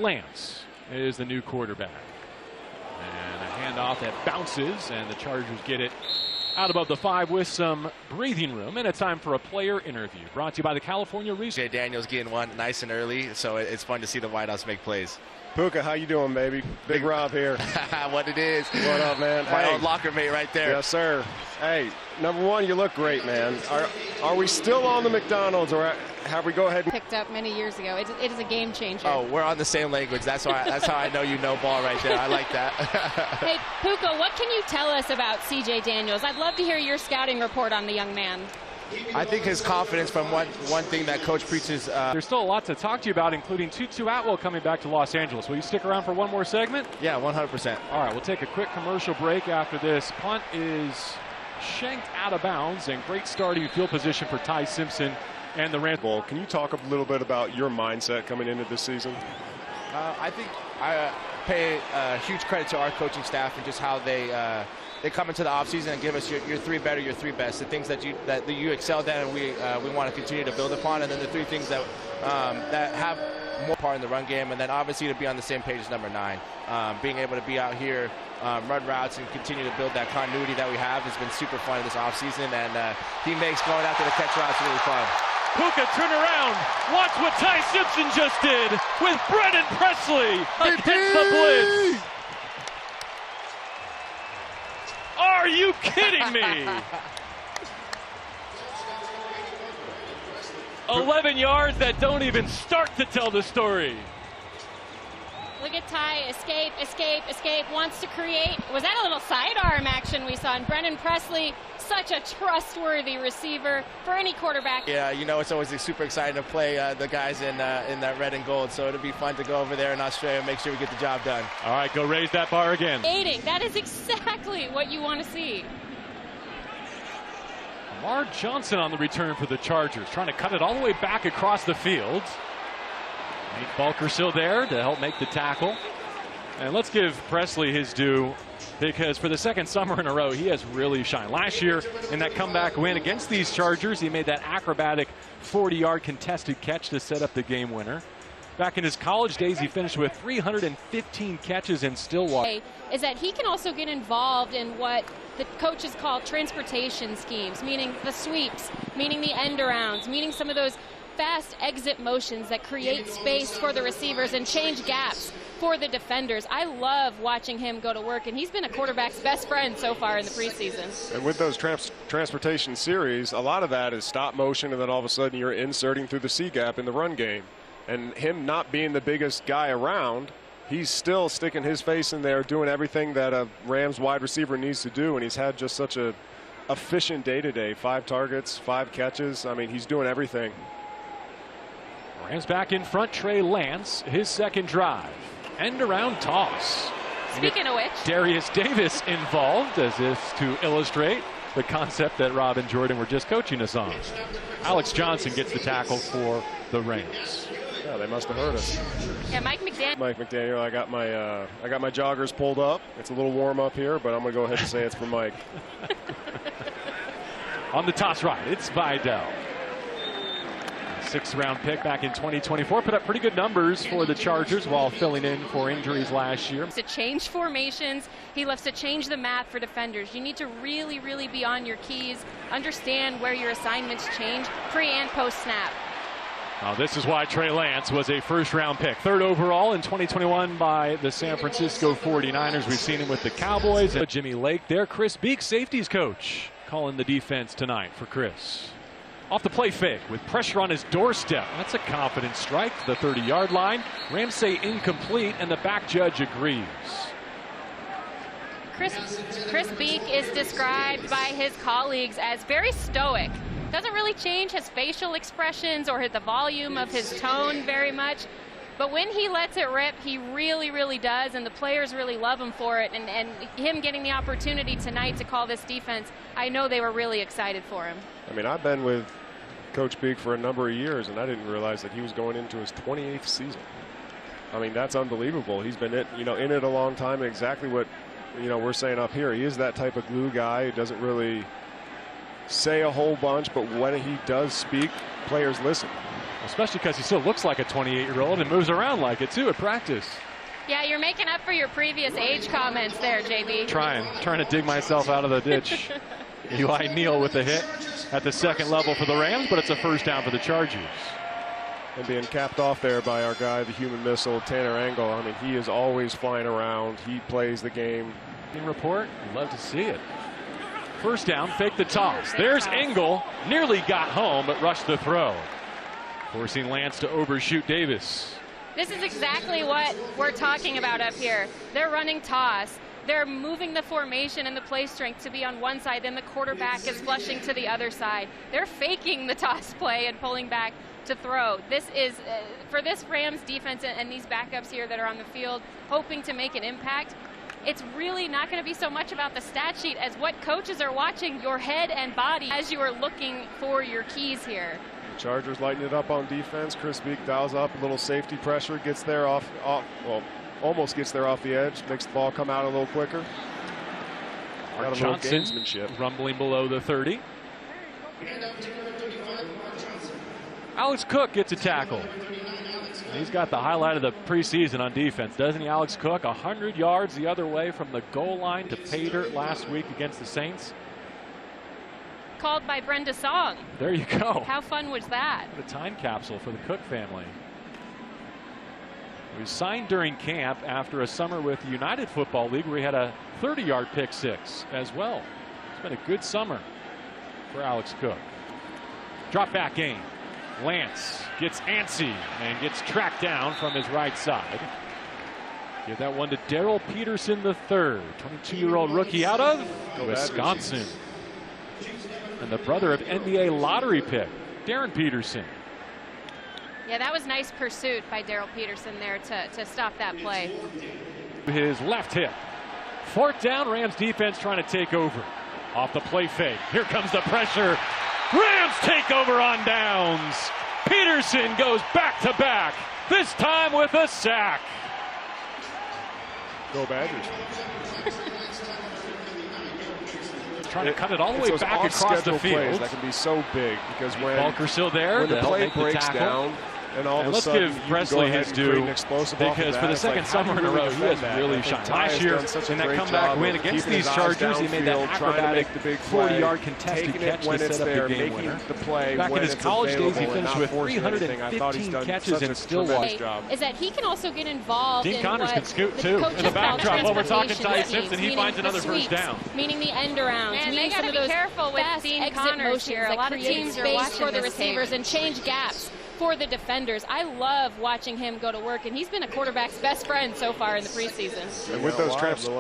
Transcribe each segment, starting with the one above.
Lance is the new quarterback. And a handoff that bounces, and the Chargers get it out above the 5 with some breathing room. And it's time for a player interview, brought to you by the California Research. Daniels getting one nice and early, so it's fun to see the White House make plays. Puka, how you doing, baby? Big Rob here. What it is. What up, man? My old locker mate right there. Yes, sir. Hey, number one, you look great, man. Are we still on the McDonald's, or have we go ahead and picked up many years ago? It is a game changer. Oh, we're on the same language. That's why. That's how I know you know ball right there. I like that. Hey, Puka, what can you tell us about CJ Daniels? I'd love to hear your scouting report on the young man. I think his confidence from one thing that Coach preaches. There's still a lot to talk to you about, including Tutu Atwell coming back to Los Angeles. Will you stick around for one more segment? Yeah, 100%. All right, we'll take a quick commercial break after this. Punt is shanked out of bounds, and great starting field position for Ty Simpson and the Rams. Can you talk a little bit about your mindset coming into this season? I think I pay huge credit to our coaching staff and just how they come into the offseason and give us your 3 better, your 3 best, the things that you excelled at and we want to continue to build upon, and then the 3 things that have more part in the run game, and then obviously to be on the same page as number 9. Being able to be out here, run routes, and continue to build that continuity that we have has been super fun in this offseason, and he makes going after the catch routes really fun. Puka, turn around. Watch what Ty Simpson just did with Brennan Presley against the blitz. Are you kidding me? 11 yards that don't even start to tell the story. Look at Ty, escape, escape, escape, wants to create. Was that a little sidearm action we saw? And Brennan Presley, such a trustworthy receiver for any quarterback. Yeah, you know, it's always super exciting to play the guys in that red and gold, so it'll be fun to go over there in Australia and make sure we get the job done. All right, go raise that bar again. That is exactly what you want to see. Lamar Johnson on the return for the Chargers, trying to cut it all the way back across the field. Nate Bulker still there to help make the tackle. And let's give Presley his due, because for the second summer in a row, he has really shined. Last year, in that comeback win against these Chargers, he made that acrobatic 40-yard contested catch to set up the game winner. Back in his college days, he finished with 315 catches in Stillwater. Is that he can also get involved in what the coaches call transportation schemes, meaning the sweeps, meaning the end arounds, meaning some of those fast exit motions that create space for the receivers and change gaps for the defenders. I love watching him go to work, and he's been a quarterback's best friend so far in the preseason. And with those transportation series, a lot of that is stop motion, and then all of a sudden you're inserting through the C gap in the run game. And him not being the biggest guy around, he's still sticking his face in there, doing everything that a Rams wide receiver needs to do, and he's had just such a efficient day-to-day. 5 targets, 5 catches. I mean, he's doing everything. Rams back in front, Trey Lance, his second drive. End around toss. Speaking of which, Darius Davis involved, as if to illustrate the concept that Rob and Jordan were just coaching us on. Alex Johnson gets the tackle for the Rams. Yeah, they must have heard us. Yeah, Mike McDaniel. I got my joggers pulled up. It's a little warm up here, but I'm going to go ahead and say it's for Mike. On the toss right, it's Vidal. 6th-round pick back in 2024. Put up pretty good numbers for the Chargers while filling in for injuries last year. To change formations, he loves to change the math for defenders. You need to really, really be on your keys, understand where your assignments change pre and post snap. Now, this is why Trey Lance was a first-round pick. 3rd overall in 2021 by the San Francisco 49ers. We've seen him with the Cowboys. And Jimmy Lake there. Chris Beek, safeties coach, calling the defense tonight for Chris. Off the play fake with pressure on his doorstep. That's a confident strike. The 30-yard line. Rams say incomplete, and the back judge agrees. Chris Beek is described by his colleagues as very stoic. Doesn't really change his facial expressions or the volume of his tone very much. But when he lets it rip, he really, really does, and the players really love him for it. And him getting the opportunity tonight to call this defense, I know they were really excited for him. I mean, I've been with Coach Beek for a number of years, and I didn't realize that he was going into his 28th season. I mean, that's unbelievable. He's been in it a long time, and exactly what we're saying up here. He is that type of glue guy who doesn't really say a whole bunch, but when he does speak, players listen. Especially because he still looks like a 28-year-old and moves around like it too at practice. Yeah, you're making up for your previous age comments there, JB. Trying to dig myself out of the ditch. Eli Neal with a hit at the second level for the Rams, but it's a first down for the Chargers. And being capped off there by our guy, the human missile, Tanner Angle. I mean, he is always flying around. He plays the game. In report, you'd love to see it. First down, fake the toss. There's Engel, nearly got home, but rushed the throw, forcing Lance to overshoot Davis. This is exactly what we're talking about up here. They're running toss. They're moving the formation and the play strength to be on one side, then the quarterback is flushing to the other side. They're faking the toss play and pulling back to throw. This is, for this Rams defense and these backups here that are on the field hoping to make an impact, it's really not going to be so much about the stat sheet as what coaches are watching your head and body as you are looking for your keys here. The Chargers lighten it up on defense. Chris Beek dials up a little safety pressure, gets there well, almost gets there off the edge, makes the ball come out a little quicker. Got a little gamesmanship. Rumbling below the 30. Alex Cook gets a tackle. He's got the highlight of the preseason on defense, doesn't he, Alex Cook? 100 yards the other way from the goal line to pay dirt last week against the Saints. Called by Brenda Song. There you go. How fun was that? What a time capsule for the Cook family. He was signed during camp after a summer with the United Football League where he had a 30-yard pick six as well. It's been a good summer for Alex Cook. Drop back game. Lance gets antsy and gets tracked down from his right side. Give that one to Darrell Peterson the third, 22-year-old rookie out of Wisconsin. And the brother of NBA lottery pick, Darren Peterson. Yeah, that was nice pursuit by Darrell Peterson there to stop that play. His left hip. Fourth down, Rams defense trying to take over. Off the play fake. Here comes the pressure. Rams take over on downs. Peterson goes back to back, this time with a sack. Go Badgers. Trying to cut it all the way back across the field. That can be so big because when Balker still there when the to play help make breaks the tackle. down, and all of a Let's sudden give Presley his due, because for the second summer in a row, he has really shined. Last year, in that comeback win against these Chargers, he made that acrobatic 40-yard contested catch to set up the game winner. Back in his college days, he finished with 315 catches and still lost. Is that he can also get involved Dean in Connors what can scoot too. In the backdrop, while we're talking Ty Simpson, he finds another first down. Meaning the end arounds. And meaning they got to be careful with Dean Connors here. A lot of teams are watching for the this tape. receivers and change gaps for the defenders. I love watching him go to work, and he's been a quarterback's best friend so far in the preseason. And with those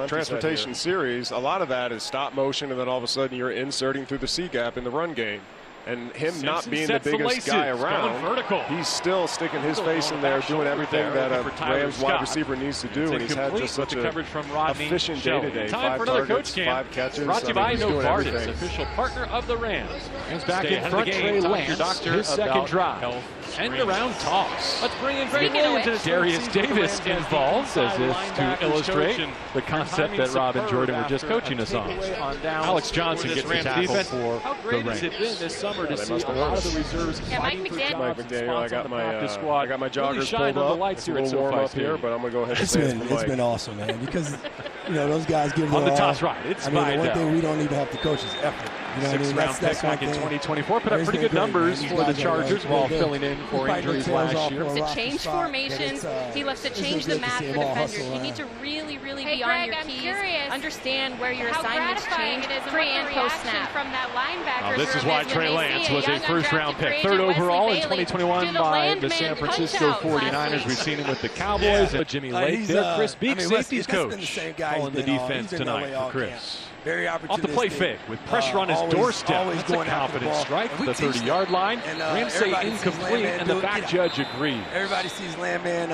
transportation series, a lot of that is stop motion, and then all of a sudden you're inserting through the C gap in the run game. And him not being the biggest guy around, he's still sticking his face in there, doing everything that a Rams wide receiver needs to do. And he's had just such a efficient day-to-day. 5 targets, 5 catches. Brought to you by Novartis, official partner of the Rams. And back in front, Trey Lance, his second drive. End around toss. Let's bring in Greg Williams and Darius Davis involved, as if to illustrate the concept that Rob and Jordan were just coaching us on. Alex Johnson gets the tackle for the Rams. This summer to see a lot of the reserves fighting for jobs and spots on the practice squad. I got my joggers pulled up. It's a little warm up here, but I'm going to go ahead and say it's been awesome, man, because those guys give on the toss right. It's one thing we don't need to have the coaches effort. You know what I mean? Sixth-round pick back in 2024. Put up pretty good numbers for the Chargers while filling in for injuries last year. To change formations, he loves to change the map for defenders. You need to really, really be on your keys. Understand where your assignments change pre and post snap. From that linebacker. This is why Trey Lance was a first-round pick, third overall in 2021 by the San Francisco 49ers. We've seen him with the Cowboys. And Jimmy Lake there, Chris Beek, safeties coach, calling the defense tonight for Chris. Very opportunistic. Off the play fake with pressure on his doorstep. That's a confident strike to the 30-yard line. Rams say incomplete, and the back judge agrees. Everybody sees Landman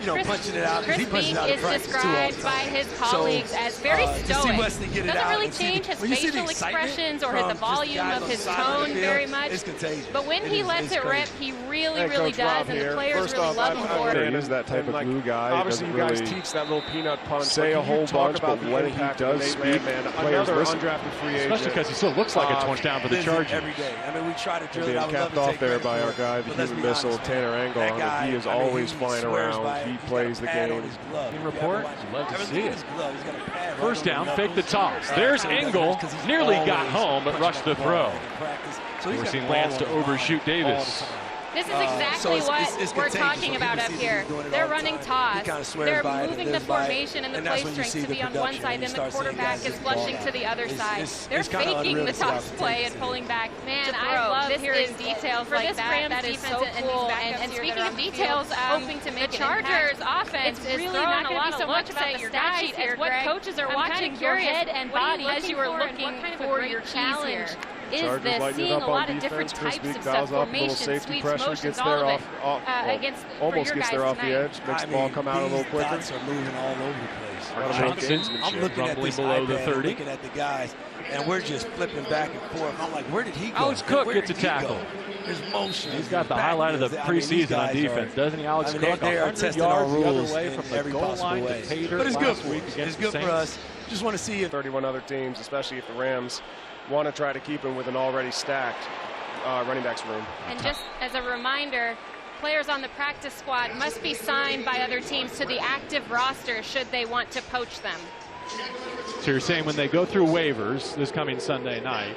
punching it out. Chris He punches Beak out in is practice, too, all described the by time. his colleagues as very To see stoic. Wesley get it Doesn't out really and see change his when you see the facial excitement expressions or from the just the volume guys of on his the side of the tone field, very much. it's contagious. But when he lets it rip, he really, Hey, really Coach does, Rob and the here. players First really off, love him for he it. is that type of glue guy. Obviously, you guys teach that little peanut punch. Say a whole bunch, but when he does speak, players listen. Undrafted free agent. Especially because he still looks like a touchdown for the Chargers. Every day. I mean, we try to drill it. Being I would love capped to off take there credit by for our it, guy, the but let's human be missile, honest, Tanner man. Angle. That guy, He is I mean, always he flying swears around. by it. He He's got plays a the pad on game. his glove. Team If you report, ever watch love to everything see in it. his glove, he's got a pad right First on the down, knuckles. fake the toss. There's Engel, Because he's nearly got always home, but punching rushed up the ball throw. in practice. So he's We're got seeing the ball Lance on to his mind overshoot all Davis. the time. This is So exactly it's what contagious. we're So talking people about see up that here. he's doing it They're all the running time. toss. He kinda swears They're by it and moving the lives by it. formation and the And play that's when you strength see to the be on one production, side, and you then the start seeing quarterback guys is get the ball flushing out. to the other side. They're it's kinda faking the unreal to see how toss play and contagious it pulling is. back. Man, to I throw. love This hearing is details for like this that. Rams That is defense so and these cool. backups And here speaking that of are on the details, field, hoping to make the an impact, Chargers offense it's is really throwing not a going to lot be so of much looks about at the your stat guys sheet here, as what Greg. coaches are I'm watching kinda your curious, head and what are you body as you are looking for looking and what kind of a for great your challenge challenge. is Chargers this lighting it seeing up a on lot of defense. different Chris types Beak of dials stuff, up, little formations, safety sweeps, pressure, motions, gets all there of it against for almost your gets guys there off the tonight. edge, makes the ball come out a little These quicker. dots are moving all over the place. Johnson, I'm looking at rumbling this below the iPad 30. and looking at the guys, and we're just flipping back and forth. I'm like, where did he go? Alex Cook Where gets did a he go? tackle. There's motion. He's got the back highlight of the wheels. I mean, these preseason on guys defense, doesn't he, Alex Cook? They are 100 testing our yards the other rules way in from the every goal possible line way. to pay dirt But it's good last for week us. against It's the good for Saints. us. Just want to see if 31 other teams, especially if the Rams want to try to keep him with an already stacked running backs room. And just as a reminder, players on the practice squad must be signed by other teams to the active roster should they want to poach them. So you're saying when they go through waivers this coming Sunday night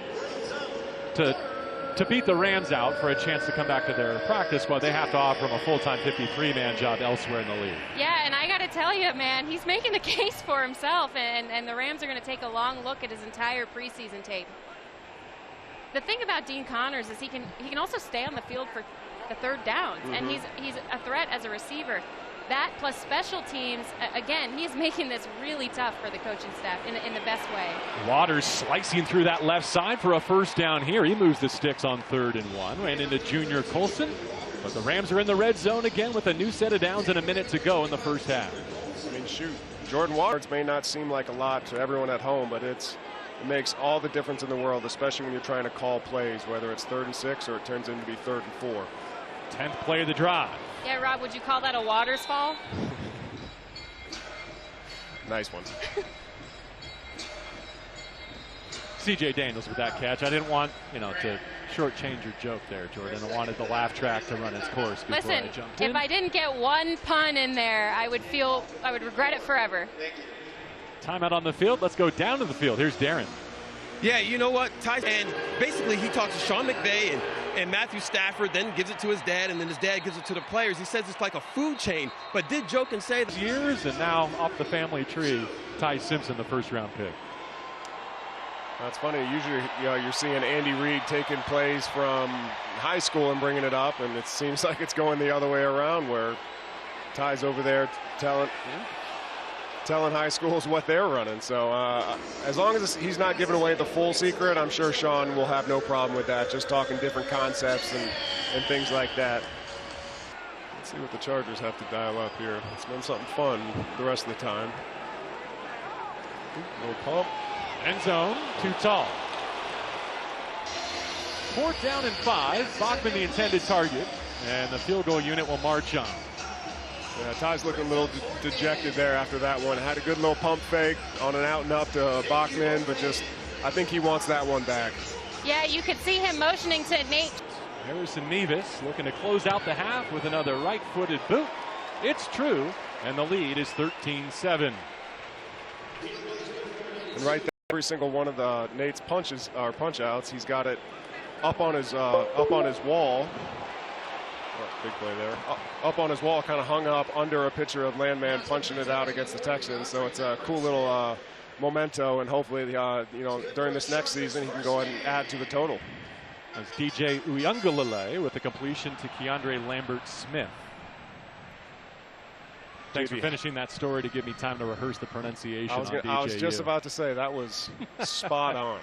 to beat the Rams out for a chance to come back to their practice squad, they have to offer him a full-time 53-man job elsewhere in the league. Yeah, and I got to tell you, man, he's making the case for himself, and the Rams are going to take a long look at his entire preseason tape. The thing about Dean Connors is he can also stay on the field for the third downs, and he's a threat as a receiver. That plus special teams, again, he's making this really tough for the coaching staff in the best way. Waters slicing through that left side for a first down here. He moves the sticks on 3rd and 1. Ran into Junior Colson. But the Rams are in the red zone again with a new set of downs and a minute to go in the first half. I mean, shoot, Jordan Waters may not seem like a lot to everyone at home, but it makes all the difference in the world, especially when you're trying to call plays, whether it's 3rd and 6 or it turns into be 3rd and 4. 10th play of the drive. Yeah, Rob, would you call that a Waters fall? Nice one. C.J. Daniels with that catch. I didn't want, to shortchange your joke there, Jordan. I wanted the laugh track to run its course before Listen, I jumped in. if I didn't get one pun in there, I would regret it forever. Timeout on the field. Let's go down to the field. Here's Darren. Yeah, you know what, Ty, and basically he talks to Sean McVay and Matthew Stafford, then gives it to his dad, and then his dad gives it to the players. He says it's like a food chain, but did joke and say that years, and now off the family tree, Ty Simpson, the first-round pick. That's funny. Usually, you're seeing Andy Reid taking plays from high school and bringing it up, and it seems like it's going the other way around, where Ty's over there telling high schools what they're running. So as long as he's not giving away the full secret, I'm sure Sean will have no problem with that, just talking different concepts and things like that. Let's see what the Chargers have to dial up here. It's been something fun the rest of the time. Little pump. End zone, too tall. 4th down and 5. Bachman the intended target, and the field goal unit will march on. Yeah, Ty's looking a little dejected there after that one. Had a good little pump fake on an out and up to Bachman, but I think he wants that one back. Yeah, you could see him motioning to Nate. Harrison Nevis looking to close out the half with another right-footed boot. It's true, and the lead is 13-7. And right there, every single one of Nate's punches or punch outs, he's got it up on his wall. Oh, big play there. Up on his wall, kind of hung up under a picture of Landman punching it out against the Texans. So it's a cool little memento, and hopefully, during this next season, he can go ahead and add to the total. That's DJ Uiagalelei with a completion to Keandre Lambert-Smith. Thanks for finishing that story to give me time to rehearse the pronunciation on DJU. I was just about to say, that was spot on.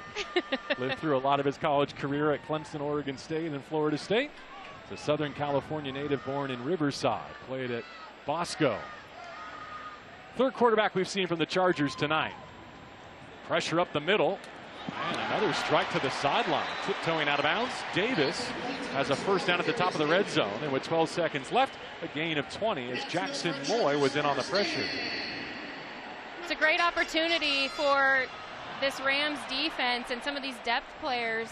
Lived through a lot of his college career at Clemson, Oregon State, and Florida State. He's a Southern California native born in Riverside. Played at Bosco. Third quarterback we've seen from the Chargers tonight. Pressure up the middle. And another strike to the sideline. Tiptoeing out of bounds. Davis has a first down at the top of the red zone. And with 12 seconds left, a gain of 20 as Jackson Moy was in on the pressure. It's a great opportunity for this Rams defense and some of these depth players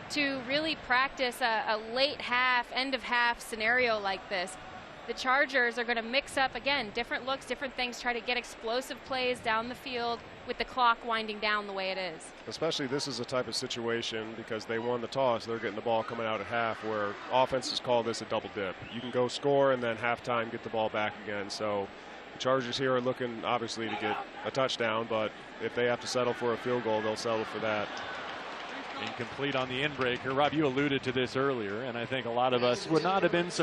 to really practice a late half, end of half scenario like this. The Chargers are going to mix up, again, different looks, different things, try to get explosive plays down the field with the clock winding down the way it is. Especially this is a type of situation because they won the toss. They're getting the ball coming out at half where offenses call this a double dip. You can go score and then halftime get the ball back again. So the Chargers here are looking obviously to get a touchdown, but if they have to settle for a field goal, they'll settle for that. Incomplete on the inbreaker. Rob, you alluded to this earlier, and I think a lot of us would not have been so